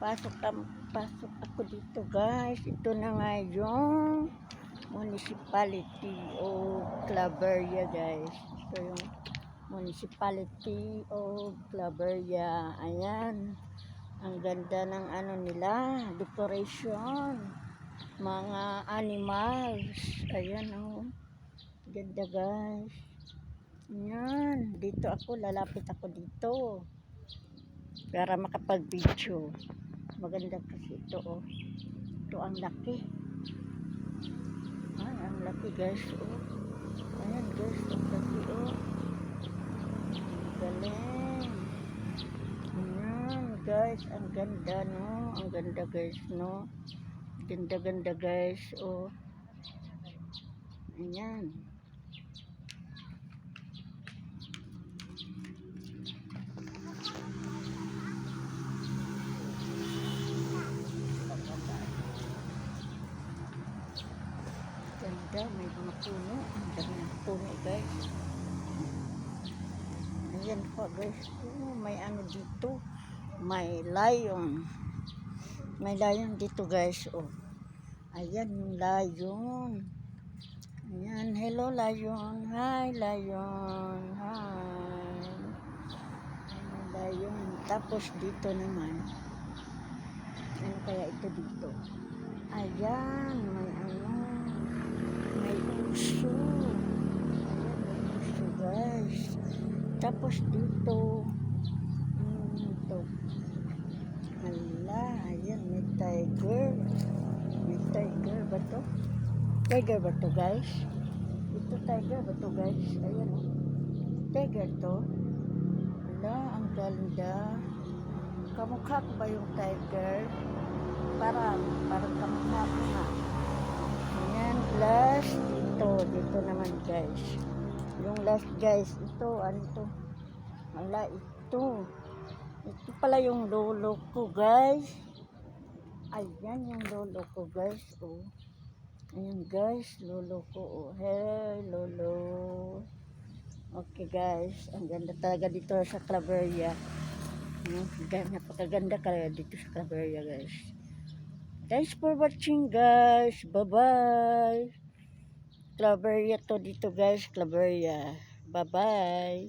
pasok ako dito guys. Ito na nga yung municipality of Claveria guys. Ito yung municipality of Claveria. Ayan. Ang ganda ng ano nila, decoration. Mga animals. Ayan oh. Ganda guys. Ayan. Dito ako, lalapit ako dito. Para makapag-video. Maganda kasi ito oh. Ito ang laki. Ay, ang laki guys oh. Ayan guys, ang laki oh. Galing. Ayan guys, ang ganda no. Ang ganda guys no. Ganda guys oh. Ayan. Ganda, may mga puno. Ang dami ng puno guys. Ayan po guys. Oh, may ano dito. May lion. May lion dito guys. Oh. Ayan yung lion. Ayan. Hello lion. Hi lion. Hi. Ayan lion. Tapos dito naman. Ano kaya ito dito? Ayan. May ano. May uso. Ayan, may uso guys. Tapos dito. Ito. Hala, ayan, may tiger. May tiger ba to? Tiger ba to guys? Ito tiger ba to guys? Ayan o. Tiger to. Hala, ang ganda. Kamukha ko ba yung tiger? Parang kamukha ko nga. Ayan, last dito. Dito naman guys. Yung last guys, ito, ano to? Wala, ito. Ito pala yung lolo ko guys. Ayan yung lolo ko guys. Oh. Ayan guys, lolo ko. Oh. Hey, lolo. Okay guys, ang ganda talaga dito sa Claveria. Napakaganda kaya dito sa Claveria guys. Thanks for watching guys. Bye-bye. Claveria to dito guys, Claveria. Bye-bye.